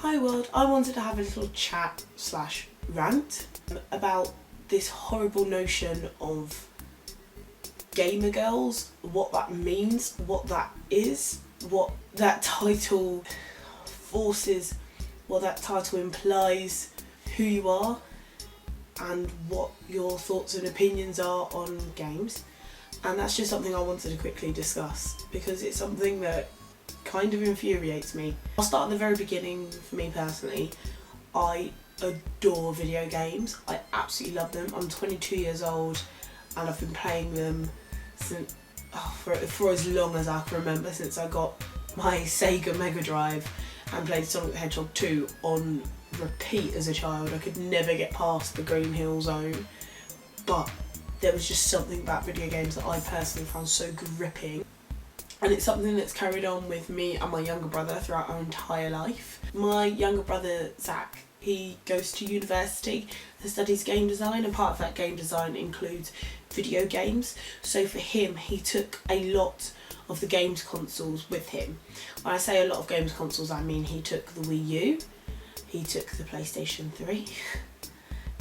Hi world, I wanted to have a little chat slash rant about this horrible notion of gamer girls, what that means, what that is, what that title forces, what that title implies, who you are, and what your thoughts and opinions are on games. And that's just something I wanted to quickly discuss because it's something that kind of infuriates me. I'll start at the very beginning. For me personally, I adore video games. I absolutely love them. I'm 22 years old and I've been playing them since for as long as I can remember, since I got my Sega Mega Drive and played Sonic the Hedgehog 2 on repeat as a child. I could never get past the Green Hill Zone, but there was just something about video games that I personally found so gripping. And it's something that's carried on with me and my younger brother throughout our entire life. My younger brother, Zach, he goes to university and studies game design, and part of that game design includes video games. So for him, he took a lot of the games consoles with him. When I say a lot of games consoles, I mean he took the Wii U, he took the PlayStation 3,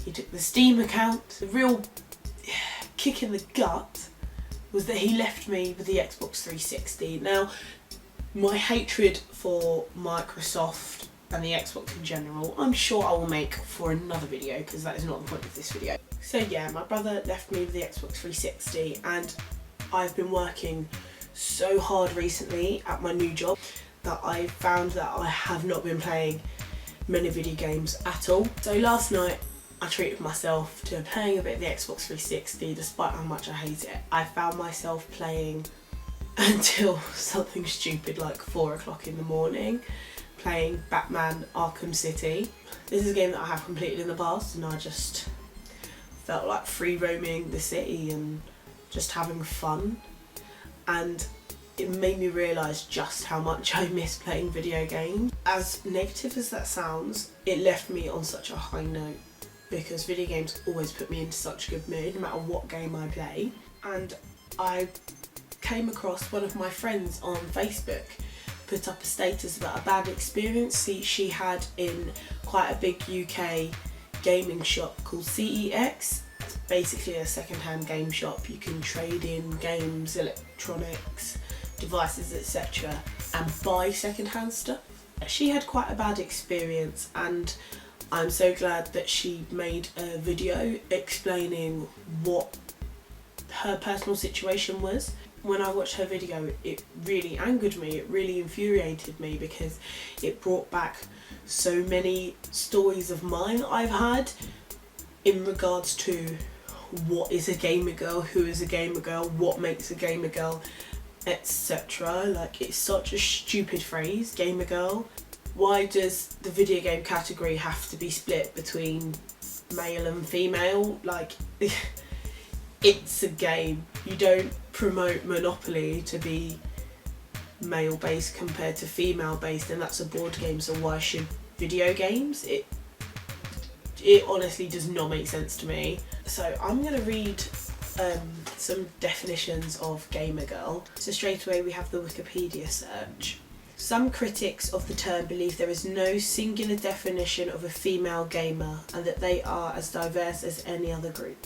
he took the Steam account. The real kick in the gut was that he left me with the Xbox 360. Now, my hatred for Microsoft and the Xbox in general, I'm sure I will make for another video because that is not the point of this video. So yeah, my brother left me with the Xbox 360 and I've been working so hard recently at my new job that I found that I have not been playing many video games at all. So last night, I treated myself to playing a bit of the Xbox 360 despite how much I hate it. I found myself playing until something stupid like 4 o'clock in the morning, playing Batman Arkham City. This is a game that I have completed in the past and I just felt like free roaming the city and just having fun. And it made me realise just how much I miss playing video games. As negative as that sounds, it left me on such a high note, because video games always put me into such a good mood no matter what game I play. And I came across one of my friends on Facebook put up a status about a bad experience she had in quite a big UK gaming shop called CEX. It's basically a second-hand game shop. You can trade in games, electronics, devices, etc. and buy second-hand stuff. She had quite a bad experience and I'm so glad that she made a video explaining what her personal situation was. When I watched her video, it really angered me, it really infuriated me because it brought back so many stories of mine I've had in regards to what is a gamer girl, who is a gamer girl, what makes a gamer girl, etc. Like, it's such a stupid phrase, gamer girl. Why does the video game category have to be split between male and female? Like, it's a game. You don't promote Monopoly to be male based compared to female based, and that's a board game, so why should video games? It honestly does not make sense to me. So I'm going to read some definitions of gamer girl. So straight away we have the Wikipedia search. Some critics of the term believe there is no singular definition of a female gamer and that they are as diverse as any other group.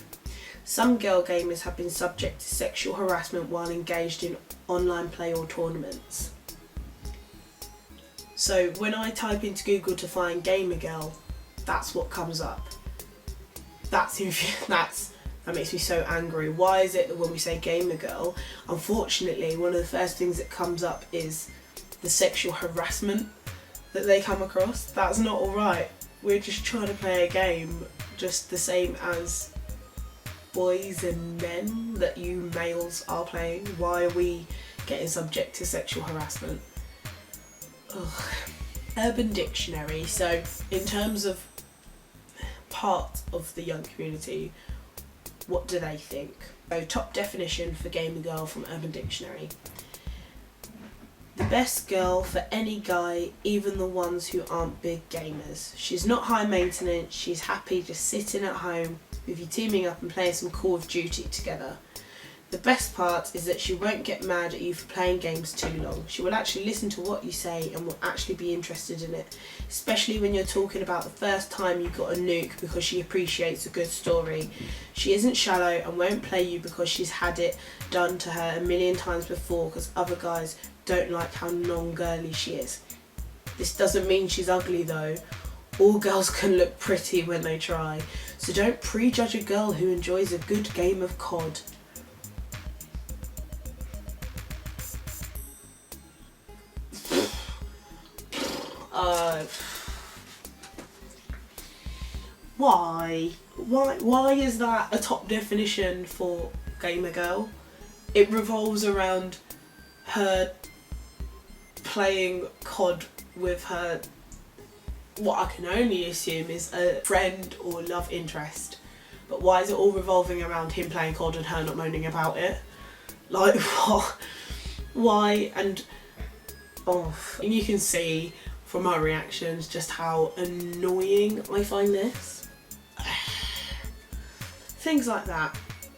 Some girl gamers have been subject to sexual harassment while engaged in online play or tournaments. So when I type into Google to find gamer girl, that's what comes up. That makes me so angry. Why is it that when we say gamer girl, unfortunately one of the first things that comes up is the sexual harassment that they come across? That's not alright. We're just trying to play a game just the same as boys and men that you males are playing. Why are we getting subject to sexual harassment? Ugh. Urban Dictionary. So in terms of part of the young community, what do they think? So top definition for gamer girl from Urban Dictionary. The best girl for any guy, even the ones who aren't big gamers. She's not high maintenance, she's happy just sitting at home with you teaming up and playing some Call of Duty together. The best part is that she won't get mad at you for playing games too long. She will actually listen to what you say and will actually be interested in it, especially when you're talking about the first time you got a nuke, because she appreciates a good story. She isn't shallow and won't play you because she's had it done to her a million times before, because other guys don't like how non-girly she is. This doesn't mean she's ugly though. All girls can look pretty when they try, so don't prejudge a girl who enjoys a good game of COD. Why is that a top definition for gamer girl? It revolves around her playing COD with her, what I can only assume is a friend or love interest. But why is it all revolving around him playing COD and her not moaning about it? Like, what? Why? And you can see from my reactions just how annoying I find this. Things like that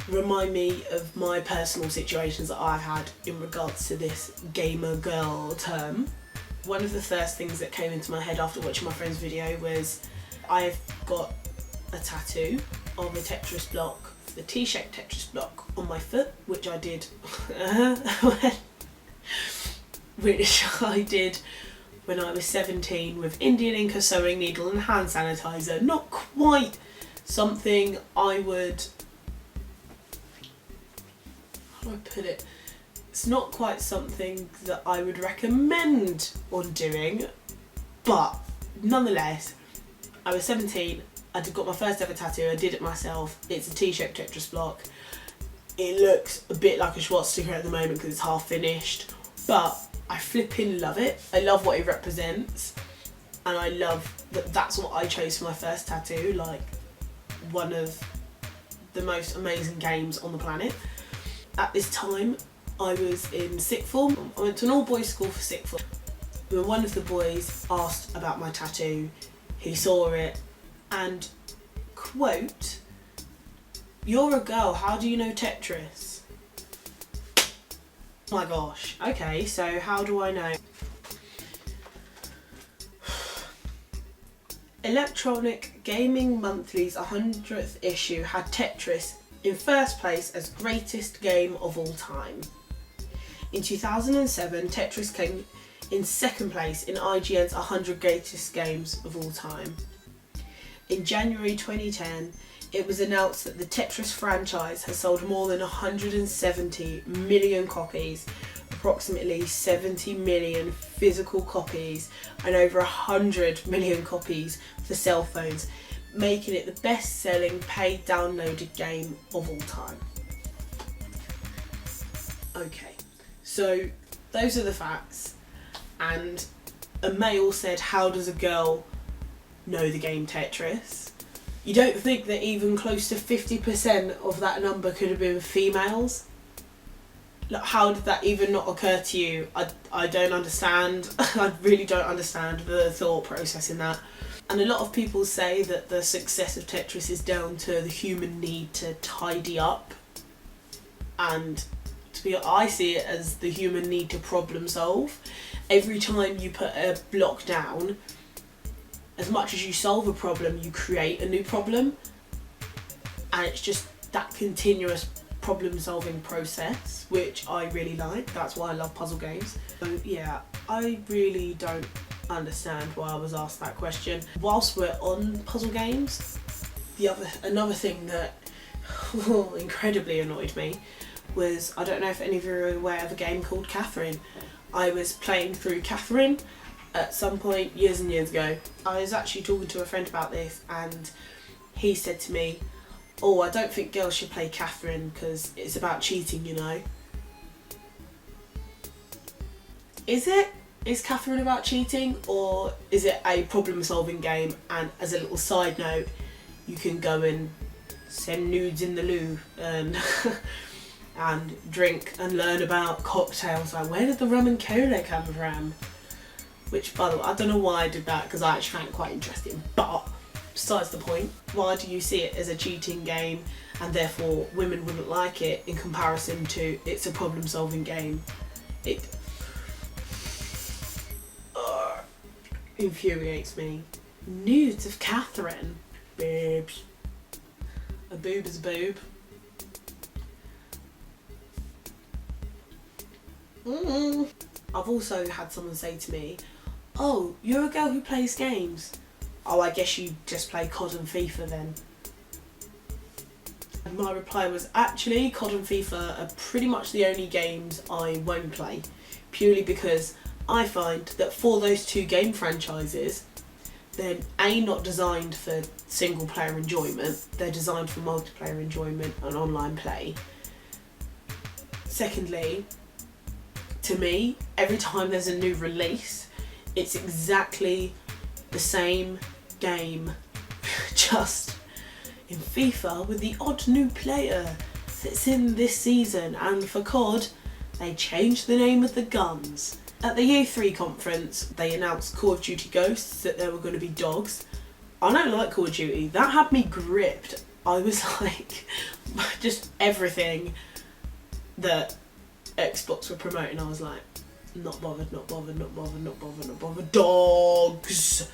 remind me of my personal situations that I've had in regards to this gamer girl term. One of the first things that came into my head after watching my friend's video was I've got a tattoo of a Tetris block, the T-shaped Tetris block on my foot, which I did when I was 17 with Indian ink, a sewing needle and hand sanitizer. Not quite something I would, how do I put it? It's not quite something that I would recommend on doing, but nonetheless, I was 17, I got my first ever tattoo, I did it myself. It's a T-shaped Tetris block. It looks a bit like a swastika at the moment because it's half finished, but I flipping love it. I love what it represents, and I love that that's what I chose for my first tattoo, like one of the most amazing games on the planet. At this time, I was in sixth form. I went to an all-boys school for sixth form. When one of the boys asked about my tattoo, he saw it and, quote, "You're a girl, how do you know Tetris?" Oh my gosh. Okay, so how do I know? Electronic Gaming Monthly's 100th issue had Tetris in first place as greatest game of all time. In 2007, Tetris came in second place in IGN's 100 greatest games of all time. In January 2010, it was announced that the Tetris franchise has sold more than 170 million copies, approximately 70 million physical copies, and over 100 million copies for cell phones, making it the best-selling paid downloaded game of all time. Okay, so those are the facts, and a male said, how does a girl know the game Tetris? You don't think that even close to 50% of that number could have been females? Like, how did that even not occur to you? I don't understand. I really don't understand the thought process in that. And a lot of people say that the success of Tetris is down to the human need to tidy up, and I see it as the human need to problem solve. Every time you put a block down, as much as you solve a problem, you create a new problem, and it's just that continuous problem solving process, which I really like. That's why I love puzzle games. So yeah, I really don't understand why I was asked that question. Whilst we're on puzzle games, another thing that incredibly annoyed me was, I don't know if any of you are aware of a game called Catherine. I was playing through Catherine at some point years and years ago. I was actually talking to a friend about this, and he said to me, "Oh, I don't think girls should play Catherine because it's about cheating, you know." Is it? Is Catherine about cheating, or is it a problem-solving game? And as a little side note, you can go and send nudes in the loo and and drink and learn about cocktails. Like, where did the rum and cola come from? Which, by the way, I don't know why I did that, because I actually found it quite interesting. But besides the point. Why do you see it as a cheating game and therefore women wouldn't like it in comparison to it's a problem solving game? It infuriates me. Nudes of Catherine. Boobs. A boob is a boob. I've also had someone say to me, oh, you're a girl who plays games. Oh, I guess you just play COD and FIFA then. And my reply was, actually, COD and FIFA are pretty much the only games I won't play. Purely because I find that for those two game franchises, they're A, not designed for single player enjoyment, they're designed for multiplayer enjoyment and online play. Secondly, to me, every time there's a new release, it's exactly the same game, just in FIFA with the odd new player that's in this season. And for COD, they changed the name of the guns. At the E3 conference, they announced Call of Duty Ghosts, that there were going to be dogs. I don't like Call of Duty. That had me gripped. I was like, just everything that Xbox were promoting, I was like, not bothered, not bothered, not bothered, not bothered, not bothered. Dogs!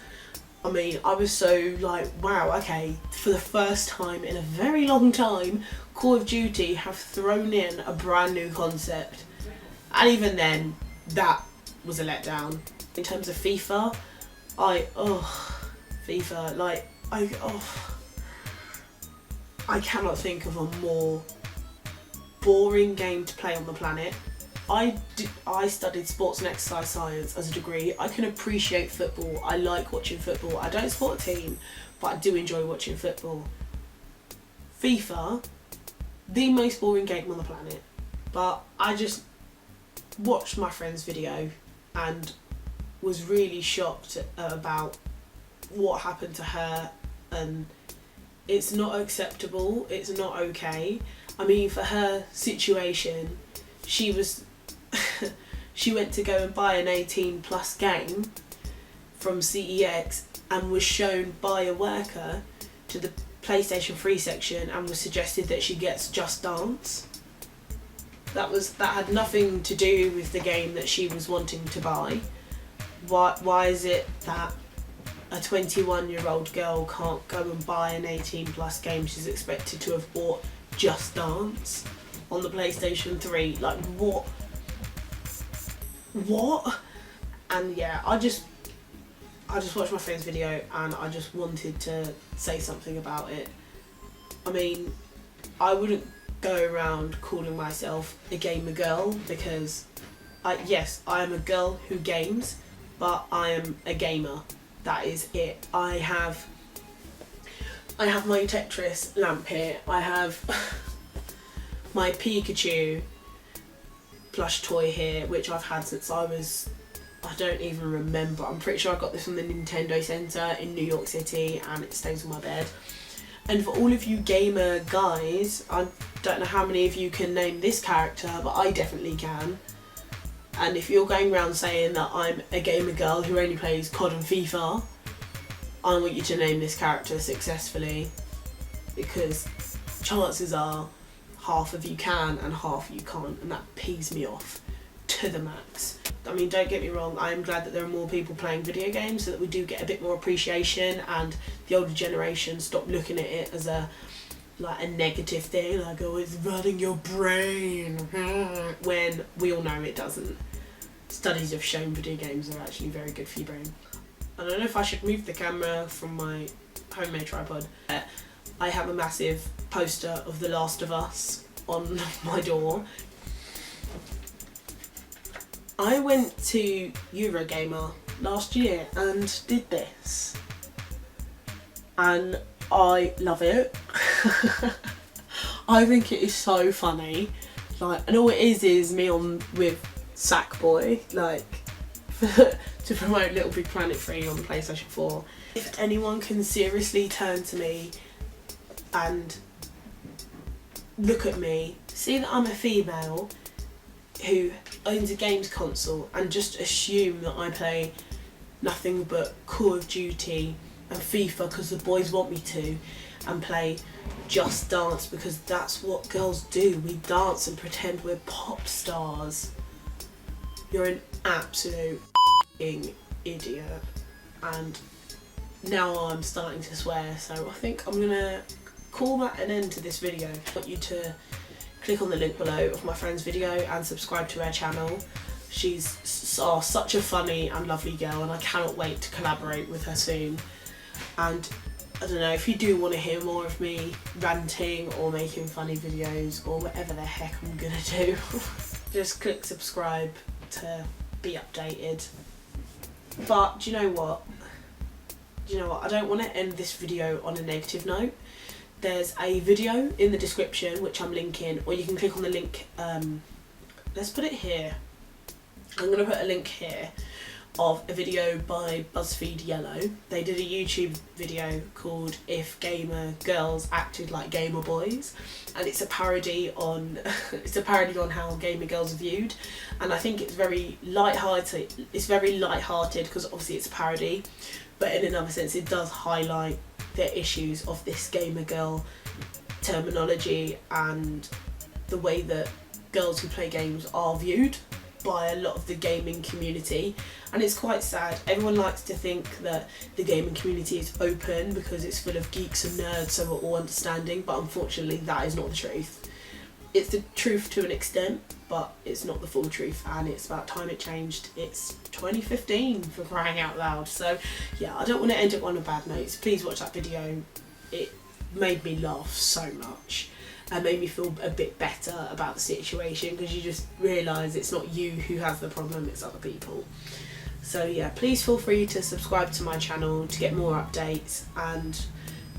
I mean, I was so like, wow, okay, for the first time in a very long time, Call of Duty have thrown in a brand new concept. And even then, that was a letdown. In terms of FIFA, FIFA, like, I cannot think of a more boring game to play on the planet. I studied sports and exercise science as a degree. I can appreciate football. I like watching football. I don't support a team, but I do enjoy watching football. FIFA, the most boring game on the planet. But I just watched my friend's video and was really shocked about what happened to her, and it's not acceptable, it's not okay. I mean, for her situation, she went to go and buy an 18 plus game from CEX and was shown by a worker to the PlayStation 3 section and was suggested that she gets Just Dance. That had nothing to do with the game that she was wanting to buy. Why is it that a 21-year-old girl can't go and buy an 18 plus game? She's expected to have bought Just Dance on the PlayStation 3. Like, what? And yeah, I just watched my friend's video and I just wanted to say something about it. I mean, I wouldn't go around calling myself a gamer girl because yes, I am a girl who games, but I am a gamer. That is it. I have my Tetris lamp here. I have my Pikachu plush toy here, which I've had since I don't even remember. I'm pretty sure I got this from the Nintendo Centre in New York City and it stays on my bed. And for all of you gamer guys, I don't know how many of you can name this character, but I definitely can. And if you're going around saying that I'm a gamer girl who only plays COD and FIFA, I want you to name this character successfully, because chances are half of you can and half of you can't, and that pees me off to the max. I mean, don't get me wrong, I am glad that there are more people playing video games so that we do get a bit more appreciation and the older generation stop looking at it as a negative thing, like, oh, it's running your brain, when we all know it doesn't. Studies have shown video games are actually very good for your brain. I don't know if I should move the camera from my homemade tripod. I have a massive poster of The Last of Us on my door. I went to Eurogamer last year and did this, and I love it. I think it is so funny, like, and all it is me on with Sackboy, like, to promote Little Big Planet 3 on the PlayStation 4. If anyone can seriously turn to me and look at me, see that I'm a female who owns a games console, and just assume that I play nothing but Call of Duty and FIFA because the boys want me to, and play Just Dance because that's what girls do. We dance and pretend we're pop stars. You're an absolute idiot. And now I'm starting to swear, so I think I'm gonna call that an end to this video. I want you to click on the link below of my friend's video and subscribe to her channel. She's such a funny and lovely girl, and I cannot wait to collaborate with her soon. And I don't know, if you do want to hear more of me ranting or making funny videos or whatever the heck I'm gonna do, just click subscribe to be updated. But do you know what? I don't want to end this video on a negative note. There's a video in the description which I'm linking, or you can click on the link. Let's put it here. I'm going to put a link here of a video by Buzzfeed Yellow. They did a YouTube video called If Gamer Girls Acted Like Gamer Boys, and it's a parody on how gamer girls are viewed, and I think it's very light-hearted. It's very light-hearted because obviously it's a parody, but in another sense it does highlight the issues of this gamer girl terminology and the way that girls who play games are viewed by a lot of the gaming community. And it's quite sad. Everyone likes to think that the gaming community is open because it's full of geeks and nerds, so we're all understanding, but unfortunately that is not the truth. It's the truth to an extent, but it's not the full truth, and it's about time it changed. It's 2015, for crying out loud. So yeah, I don't want to end it on a bad note. So please watch that video. It made me laugh so much and made me feel a bit better about the situation, because you just realise it's not you who has the problem, it's other people. So yeah, please feel free to subscribe to my channel to get more updates, and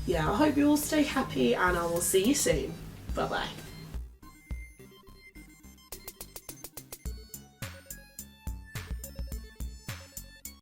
yeah, I hope you all stay happy, and I will see you soon. Bye bye.